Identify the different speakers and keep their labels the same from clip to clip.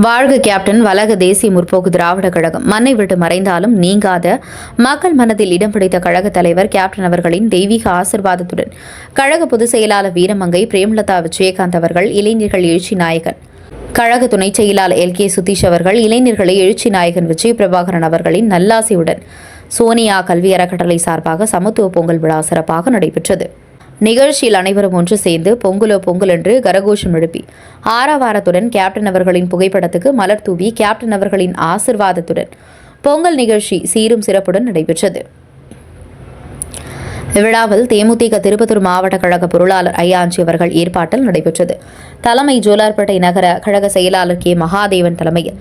Speaker 1: வாழ்க கேப்டன் வலக தேசிய முற்போக்கு திராவிட கழகம். மண்ணை விட்டு மறைந்தாலும் நீங்காத மக்கள் மனதில் இடம் பிடித்த கழக தலைவர் கேப்டன் அவர்களின் தெய்வீக ஆசிர்வாதத்துடன் கழக பொதுச் செயலாளர் வீரமங்கை பிரேமலதா விஜயகாந்த் அவர்கள் இளைஞர்கள் எழுச்சி நாயகன், கழக துணைச் செயலாளர் LK சுதீஷ் அவர்கள் இளைஞர்களை எழுச்சி நாயகன் விஜய் பிரபாகரன் அவர்களின் நல்லாசியுடன் சோனியா கல்வி அறக்கட்டளை சார்பாக சமத்துவ பொங்கல் விழா சிறப்பாக நடைபெற்றது. நிகழ்ச்சியில் அனைவரும் ஒன்று சேர்ந்து பொங்கலோ பொங்கல் என்று கரகோஷம் எழுப்பி ஆரவாரத்துடன் கேப்டன் அவர்களின் புகைப்படத்துக்கு மலர் தூவி கேப்டன் அவர்களின் ஆசிர்வாதத்துடன் பொங்கல் நிகழ்ச்சி சீரும் சிறப்புடன் நடைபெற்றது. இவ்விழாவில் தேமுதிக திருப்பத்தூர் மாவட்ட கழக பொருளாளர் ஐயாஞ்சி அவர்கள் ஏற்பாட்டில் நடைபெற்றது. தலைமை ஜோலார்பேட்டை நகர கழக செயலாளர் K மகாதேவன் தலைமையில்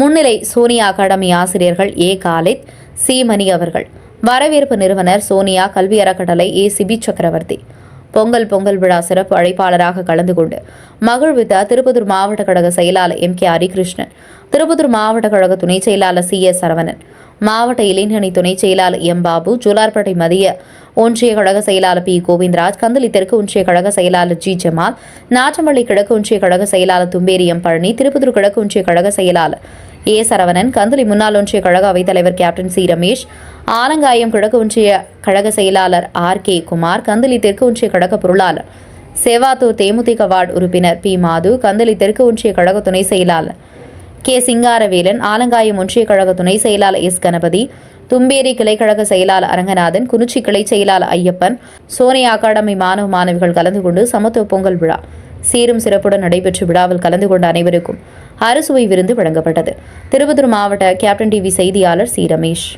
Speaker 1: முன்னிலை சோனியா அகாடமி ஆசிரியர்கள் A காலித், C மணி அவர்கள், வரவேற்பு நிறுவனர் சோனியா கல்வி அறக்கட்டளை A சிபி சக்கரவர்த்தி பொங்கல் விழா சிறப்பு அழைப்பாளராக கலந்து கொண்டு மகிழ்வித்த திருப்பத்தூர் மாவட்ட கழக செயலாளர் MK ஹரிகிருஷ்ணன், திருப்பத்தூர் மாவட்ட கழக துணை செயலாளர் CS சரவணன், மாவட்ட இளைஞரணி துணை செயலாளர் M பாபு, ஜோலார்பேட்டை மத்திய ஒன்றிய கழக செயலாளர் P கோவிந்தராஜ், கந்தளி தெற்கு ஒன்றிய கழக செயலாளர் G ஜமால், நாற்றம்பள்ளி கிழக்கு ஒன்றிய கழக செயலாளர் தும்பேரி M பழனி, திருப்பத்தூர் கிழக்கு ஒன்றிய கழக செயலாளர் A சரவணன், கந்தளி முன்னாள் ஒன்றிய கழக அவைத்தலைவர் கேப்டன் C ரமேஷ், ஆலங்காயம் கிழக்கு ஒன்றிய கழக செயலாளர் RK குமார், கந்தளி தெற்கு ஒன்றிய கழக பொருளாளர் சேவாத்தூர் தேமுதிக வார்டு உறுப்பினர் P மாது, கந்தளி தெற்கு ஒன்றிய கழக துணை செயலாளர் K சிங்காரவேலன், ஆலங்காயம் ஒன்றிய கழக துணை செயலாளர் S கணபதி, தும்பேரி கிளைக்கழக செயலாளர் அரங்கநாதன், குறிச்சி கிளை செயலாளர் ஐயப்பன், சோனியா அகாடமி மாணவ மாணவிகள் கலந்து கொண்டு சமத்துவ பொங்கல் விழா சீரும் சிறப்புடன் நடைபெற்ற விழாவில் கலந்து கொண்ட அனைவருக்கும் அறுசுவை விருந்து வழங்கப்பட்டது. திருப்பத்தூர் மாவட்ட கேப்டன் TV செய்தியாளர் C ரமேஷ்.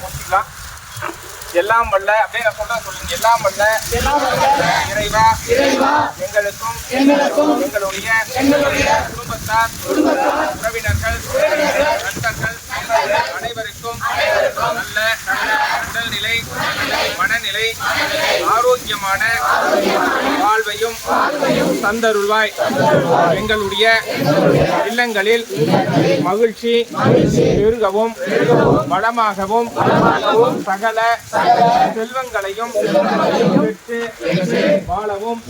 Speaker 2: முடிச்சுக்கலாம். எல்லாம் வல்ல அப்படியே நான் சொல்றேன் சொல்லுங்க. எல்லாம் வல்ல இறைவா எங்களுக்கும் எங்களுடைய குடும்பத்தார் உறவினர்கள் நண்பர்கள் அனைவருக்கும் நல்ல உடல் நிலை மனநிலை ஆரோக்கியமான வாழ்வையும் தந்தருள்வாய். எங்களுடைய இல்லங்களில் மகிழ்ச்சி பெருகவும் வளமாகவும் சகல செல்வங்களையும் பெற்று வாழவும்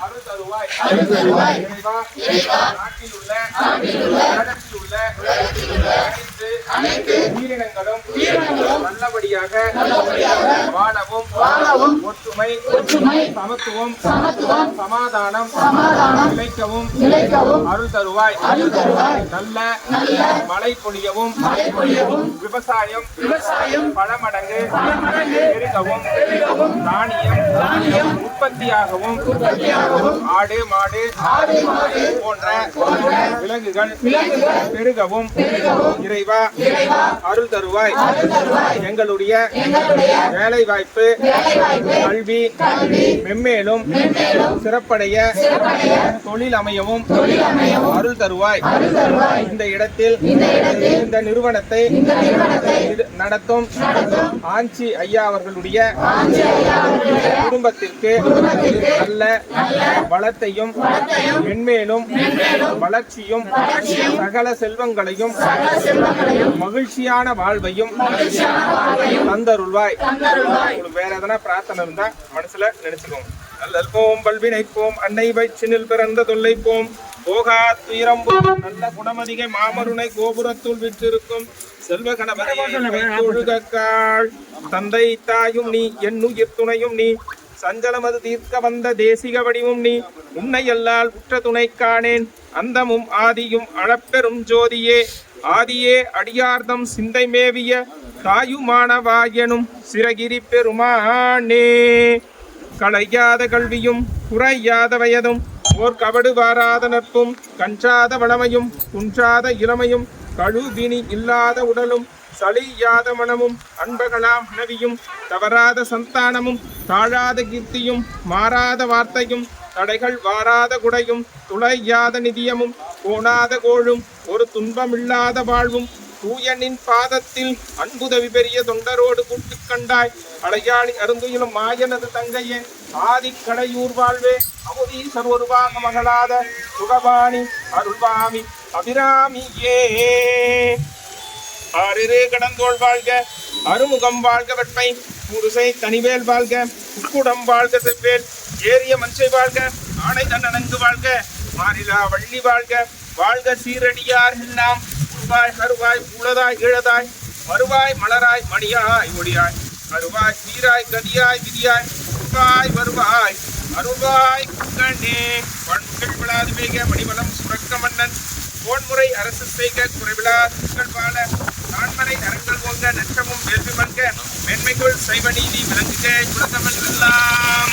Speaker 2: அருள் தருவாய். நாட்டில் உள்ள உலகத்தில் உள்ள அனைத்து உயிரினங்களும் நல்லபடியாக வாழவும் ஒற்றுமை சமத்துவம் சமாதானம் நிலைக்கவும் அருள் தருவாய். நல்ல மழை பொழியவும் விவசாயம் பல மடங்கு பெருகவும் தானியம் உற்பத்தியாகவும் ஆடு மாடு போன்ற விலங்குகள் பெருகவும் இறைவா அருள் தருவாய். எங்களுடைய வேலை வாய்ப்பு கல்வி மென்மேலும் சிறப்படைய தொழில் அமையவும் அருள் தருவாய். இந்த இடத்தில் இந்த நிறுவனத்தை நடத்தும் ஆஞ்சி ஐயா அவர்களுடைய குடும்பத்திற்கு நல்ல வளத்தையும் மென்மேலும் வளர்ச்சியும் சகல செல்வங்களையும் மகிழ்ச்சியான வாழ்வையும் தந்தருள்வாய். உங்களுக்கு வேற எதனா பிரார்த்தனை இருந்தா மனசுல நினைச்சுக்கோங்க. நல்லல்போம் பல்வினைப்போம் அன்னை வயிற்றினில் பிறந்த தொல்லைப்போம் போகா துயரம்போம் நல்ல குணமதிகை மாமருணை கோபுரத்துள் விற்றிருக்கும் செல்வ கணவதிகாள் தந்தை தாயும் நீ என்னுயிர் துணையும் நீ சஞ்சலமது தீர்க்க வந்த தேசிக வடிவும் நீ உன்னை எல்லால் உற்ற துணை காணேன் அந்தமும் ஆதியும் அளப்பெரும் ஜோதியே ஆதியே அடியார்தம் சிந்தை மேவிய தாயுமானவாயனும் சிறகிரி பெருமானே. களையாத கல்வியும் குறையாத வயதும் ஓர் கபடு வாராத நட்பும் கஞ்சாத வளமையும் குன்றாத இளமையும் கழுவினி இல்லாத உடலும் சலியாத மனமும் அன்பகலாம் நவியும் தவறாத சந்தானமும் தாழாத கீர்த்தியும் மாறாத வார்த்தையும் தடைகள் வாராத குடையும் துளையாத நிதியமும் கோணாத கோழும் ஒரு துன்பமில்லாத வாழ்வும் தூயனின் பாதத்தில் அன்புதவி பெரிய தொண்டரோடு கூட்டு கண்டாய் அடையாளி அருந்துயிலும் மாயனது தங்கையே ஆதி கடையூர் வாழ்வே அமுதீசர் ஒருவாக மகளாத சுகபாணி அருள்வாமி அபிராமியே. ஆறிரு கடந்தோள் வாழ்க அருமுகம் வாழ்க வெட்மை முருசை தனிவேல் வாழ்க உக்குடம் வாழ்க செவ்வேல் ஏரிய மஞ்சை வாழ்க ஆணை தன்னணங்கு வாழ்க மாறிலா வள்ளி வாழ்க வாழ்க சீரடியார் எல்லாம் உருவாய் கருவாய் உளதாய் இழதாய் வருவாய் மலராய் மணியாய் ஒளியாய் அருவாய் சீராய் கதியாய் விதியாய் உருவாய் வருவாய் அருவாய் கண்ணே பண்கள் விழாது வேக மணிவளம் சுரக்க மன்னன் போன்முறை அரசு செய்க குறைவிழா திங்கள் வாழ நான்மறை அரங்கள் போங்க நற்றமும் வேள்வி மல்க மென்மைக்குள் சைவ நீதி விளங்குக குலத்தமிழ் எல்லாம்.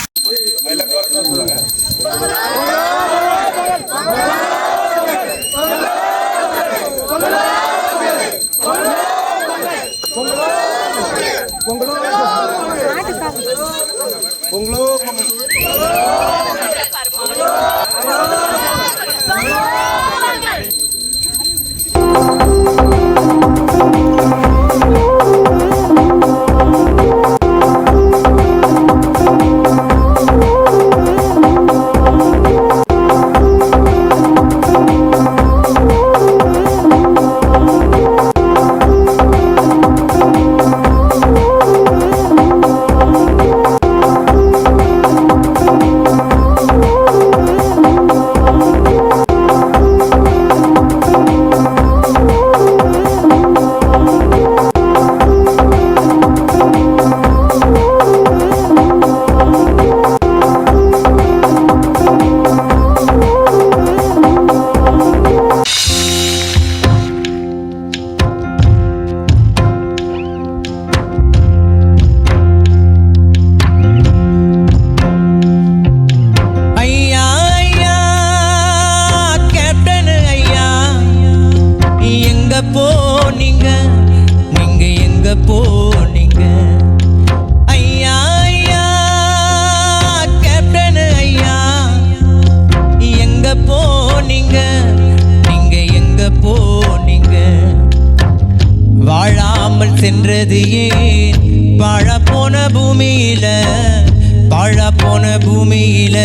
Speaker 3: சென்றது ஏன் வாழப்போன பூமியில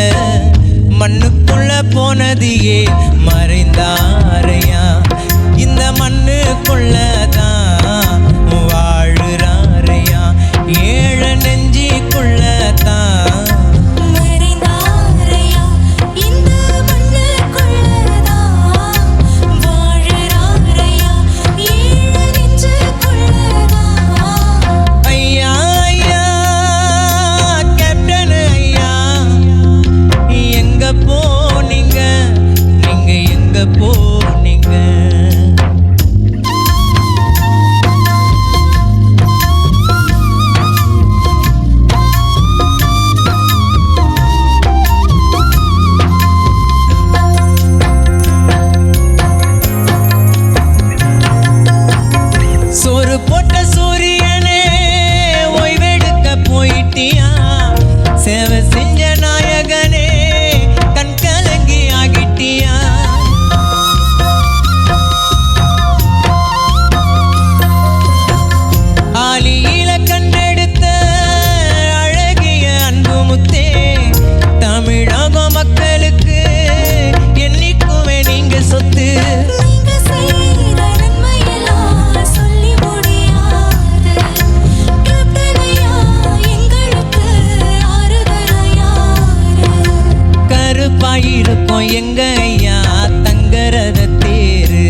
Speaker 3: மண்ணுக்குள்ள போனது ஏன் மறைந்தாரையா இந்த மண்ணுக்குள்ளதான் வாழுறாரையா ஏழ நெஞ்சிக்குள்ளதான் சோறு போட்ட சூரியனே ஓய்வெடுக்க போயிட்டியா சேவை செஞ்ச நாயகனே கண் கலங்கி ஆகிட்டியா ஆலியில கண்டெடுத்த அழகிய அன்பு முத்தே தமிழக மக்களுக்கு என்னைக்குமே நீங்க சொத்து இருப்போம் எங்க ஐயா தங்கரத தேரு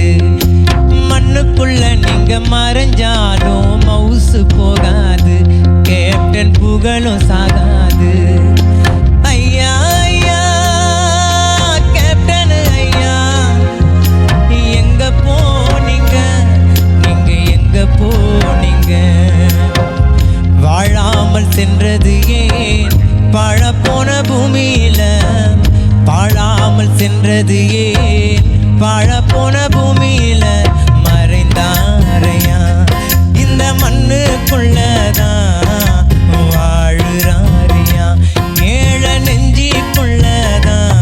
Speaker 3: மண்ணுக்குள்ள நீங்க மறைஞ்சாலும் மவுசு போகாது கேப்டன் புகழும் சாகாது ஐயா ஐயா கேப்டன் ஐயா எங்க போனீங்க நீங்க எங்க போனீங்க வாழாமல் சென்றது ஏன் வாழப்போன பூமியில வாழாமல் சென்றது ஏன் வாழப்போன பூமியில மறைந்தாரையா இந்த மண்ணுக்குள்ளதான் வாழுறாரையா ஏழ நெஞ்சிக்குள்ளதான்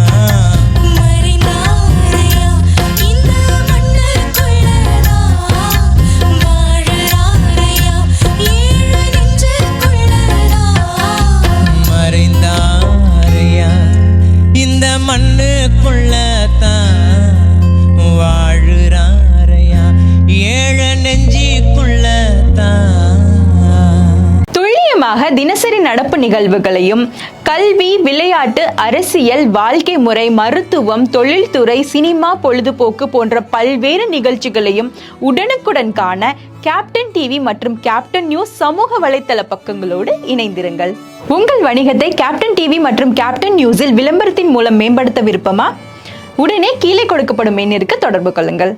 Speaker 3: இந்த மண்ணுக்குள்ளதான் வாழுறாரையா ஏழ நெஞ்சிக்குள்ளதான்.
Speaker 4: துல்லியமாக தினசரி நடப்பு நிகழ்வுகளையும் கல்வி, விளையாட்டு, அரசியல், வாழ்க்கை முறை, மருத்துவம், தொழில்துறை, சினிமா, பொழுதுபோக்கு போன்ற பல்வேறு நிகழ்ச்சிகளையும் உடனுக்குடன் காண கேப்டன் டிவி மற்றும் கேப்டன் நியூஸ் சமூக வலைத்தள பக்கங்களோடு இணைந்திருங்கள். உங்கள் வணிகத்தை கேப்டன் டிவி மற்றும் கேப்டன் நியூஸில் விளம்பரத்தின் மூலம் மேம்படுத்த விருப்பமா? உடனே கீழே கொடுக்கப்படும் எண்ணிற்கு தொடர்பு கொள்ளுங்கள்.